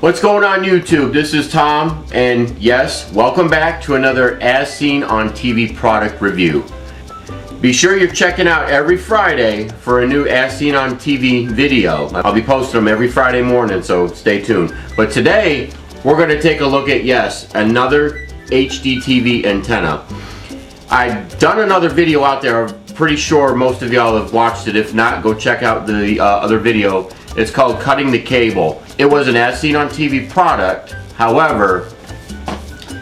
What's going on YouTube? This is Tom, and yes, welcome back to another As Seen on TV product review. Be sure you're checking out every Friday for a new As Seen on TV video. I'll be posting them every Friday morning, so stay tuned. But today, we're going to take a look at, yes, another HDTV antenna. I've done another video out there. I'm pretty sure most of y'all have watched it. If not, go check out the other video. It's called Cutting the Cable. It was an As Seen on TV product. However,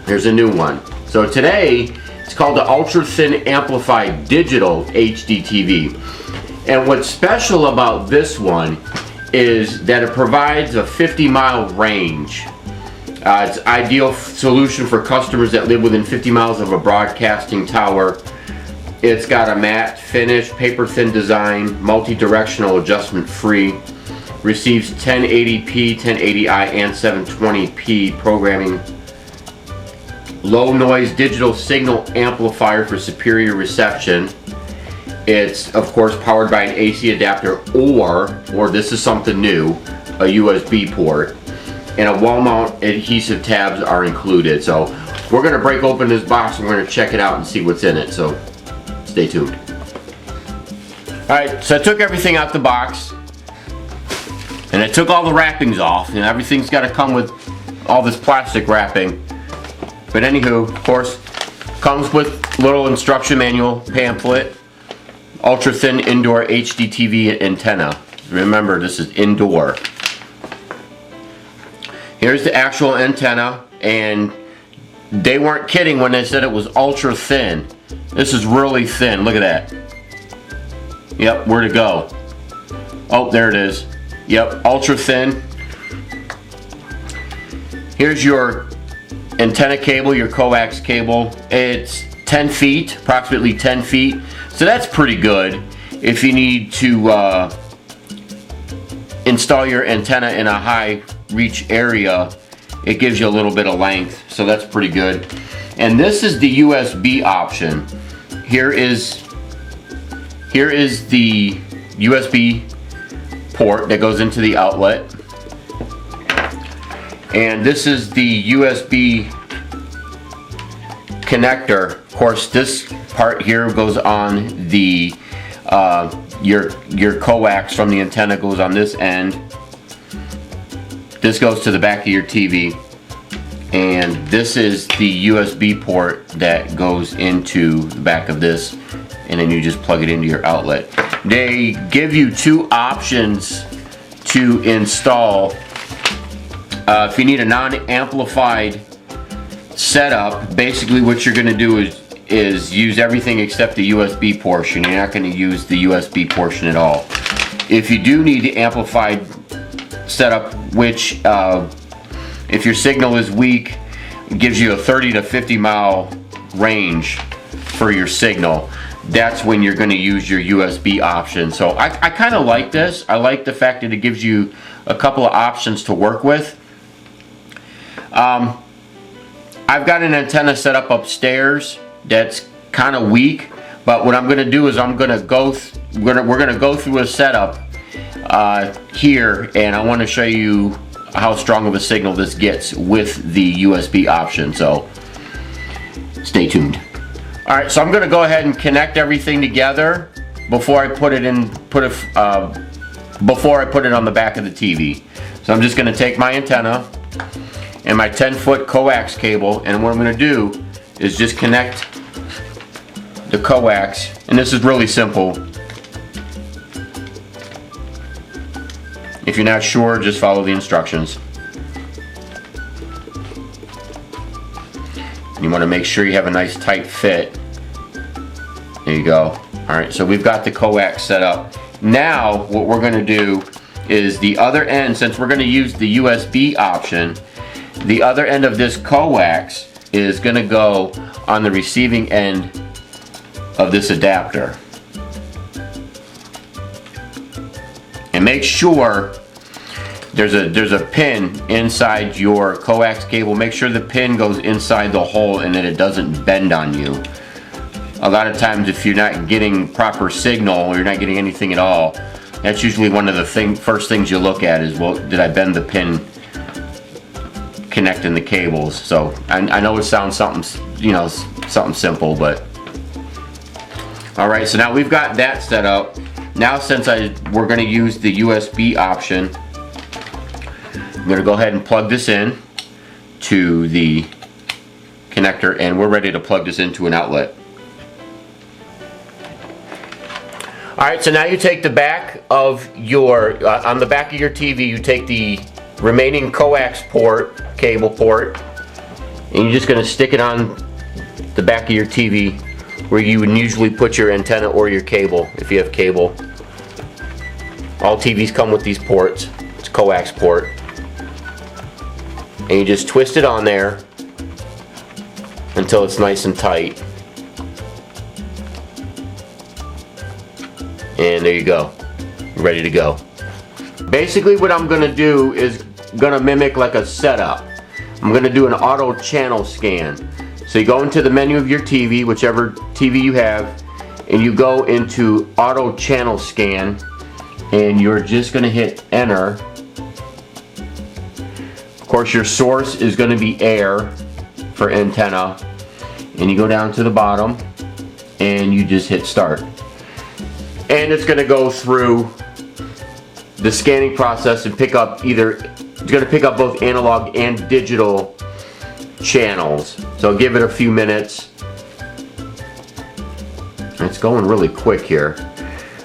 here's a new one. So today, it's called the Ultra Thin Amplified Digital HDTV. And what's special about this one is that it provides a 50-mile range. It's an ideal solution for customers that live within 50 miles of a broadcasting tower. It's got a matte finish, paper thin design, multi-directional adjustment free. Receives 1080p, 1080i, and 720p programming. Low noise digital signal amplifier for superior reception. It's of course powered by an AC adapter or this is something new, a USB port. And a wall mount adhesive tabs are included. So we're going to break open this box and we're going to check it out and see what's in it. So stay tuned. Alright, so I took everything out the box. And I took all the wrappings off, and everything's got to come with all this plastic wrapping. But anywho, of course, comes with little instruction manual pamphlet, ultra thin indoor HDTV antenna. Remember, this is indoor. Here's the actual antenna, and they weren't kidding when they said it was ultra thin. This is really thin. Look at that. Yep, where to go? Oh, there it is. Yep, ultra thin. Here's your antenna cable, your coax cable. It's 10 feet, approximately 10 feet. So that's pretty good if you need to install your antenna in a high reach area. It gives you a little bit of length, so that's pretty good. And this is the USB option. Here is the USB port that goes into the outlet, and this is the USB connector. Of course, this part here goes on the your coax from the antenna goes on this end. This goes to the back of your TV, and this is the USB port that goes into the back of this, and then you just plug it into your outlet. They give you two options to install. If you need a non-amplified setup, basically what you're going to do is use everything except the USB portion. You're not going to use the USB portion at all. If you do need the amplified setup, which if your signal is weak, it gives you a 30 to 50 mile range for your signal. That's when you're going to use your USB option. So I kind of like this. I like the fact that it gives you a couple of options to work with. I've got an antenna set up upstairs that's kind of weak, but what I'm going to do is we're going to go through a setup here, and I want to show you how strong of a signal this gets with the USB option. So stay tuned. Alright, so I'm going to go ahead and connect everything together before I put it on the back of the TV. So I'm just going to take my antenna and my 10-foot coax cable, and what I'm going to do is just connect the coax, and this is really simple. If you're not sure, just follow the instructions. You want to make sure you have a nice tight fit. There you go. Alright, so we've got the coax set up. Now what we're going to do is the other end, since we're going to use the USB option, the other end of this coax is going to go on the receiving end of this adapter. And make sure there's a pin inside your coax cable. Make sure the pin goes inside the hole and that it doesn't bend on you. A lot of times if you're not getting proper signal or you're not getting anything at all, that's usually one of the first things you look at is, well, did I bend the pin connecting the cables. So I know it sounds something, you know, something simple, but all right. So now we've got that set up. Now since we're going to use the USB option, I'm going to go ahead and plug this in to the connector, and we're ready to plug this into an outlet. Alright, so now you take the back of your, on the back of your TV, you take the remaining coax port, cable port, and you're just going to stick it on the back of your TV where you would usually put your antenna or your cable, if you have cable. All TVs come with these ports. It's coax port. And you just twist it on there until it's nice and tight. And there you go, ready to go. Basically what I'm gonna do is gonna mimic like a setup. I'm gonna do an auto channel scan. So you go into the menu of your TV, whichever TV you have, and you go into auto channel scan, and you're just gonna hit enter. Of course your source is gonna be air for antenna, and you go down to the bottom and you just hit start. And it's going to go through the scanning process and pick up it's going to pick up both analog and digital channels. So give it a few minutes. It's going really quick here.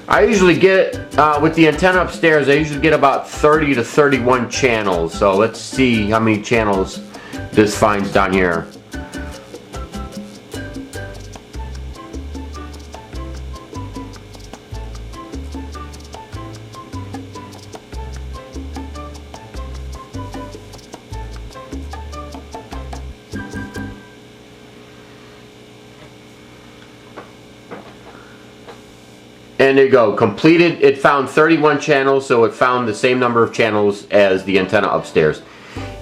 I usually get, with the antenna upstairs, I usually get about 30 to 31 channels. So let's see how many channels this finds down here. And there you go, completed. It found 31 channels, so it found the same number of channels as the antenna upstairs.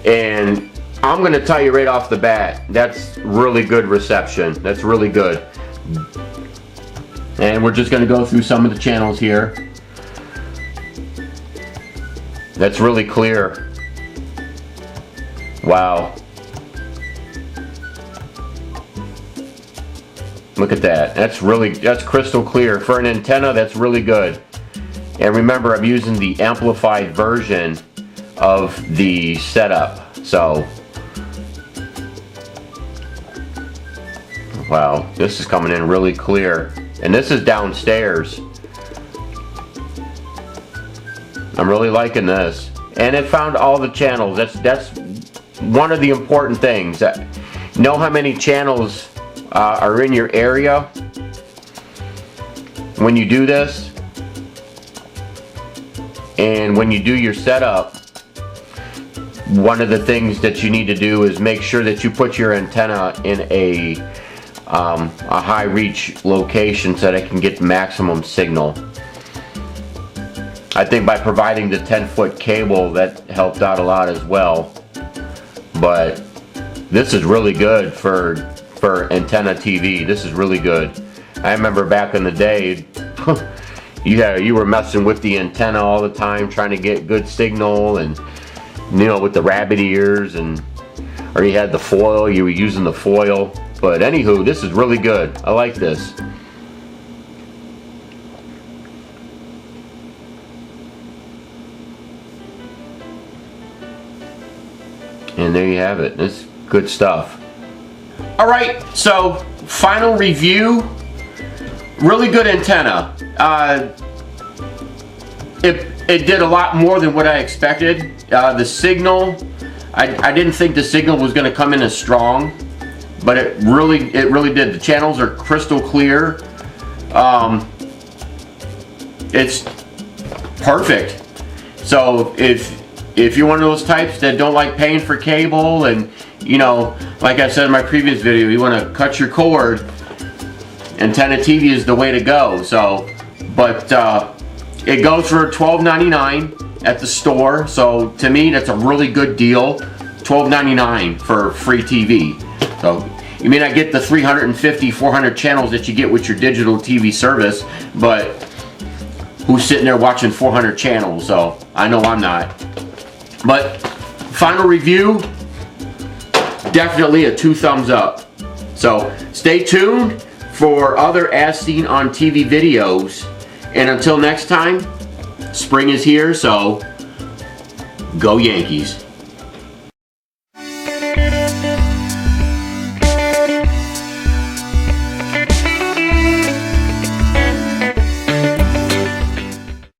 And I'm going to tell you right off the bat, that's really good reception. That's really good. And we're just going to go through some of the channels here. That's really clear. Wow. Look at that. That's crystal clear. For an antenna, that's really good. And remember, I'm using the amplified version of the setup. So, wow, this is coming in really clear. And this is downstairs. I'm really liking this. And it found all the channels. That's one of the important things. Know how many channels are in your area when you do this, and when you do your setup, one of the things that you need to do is make sure that you put your antenna in a high reach location so that it can get maximum signal. I think by providing the 10-foot cable, that helped out a lot as well. But this is really good for antenna TV. This is really good. I remember back in the day, you were messing with the antenna all the time, trying to get good signal, and you know, with the rabbit ears, or you had the foil, you were using the foil. But anywho, this is really good. I like this. And there you have it. It's good stuff. Alright, so final review. Really good antenna. It did a lot more than what I expected. The signal, I didn't think the signal was going to come in as strong, but it really did. The channels are crystal clear. It's perfect. So if you're one of those types that don't like paying for cable, and you know, like I said in my previous video, you want to cut your cord, antenna TV is the way to go. So, but it goes for $12.99 at the store. So to me, that's a really good deal. $12.99 for free TV. So you may not get the 350, 400 channels that you get with your digital TV service, but who's sitting there watching 400 channels? So I know I'm not. But final review, definitely a 2 thumbs up. So stay tuned for other As Seen on TV videos. And until next time, spring is here, so go Yankees.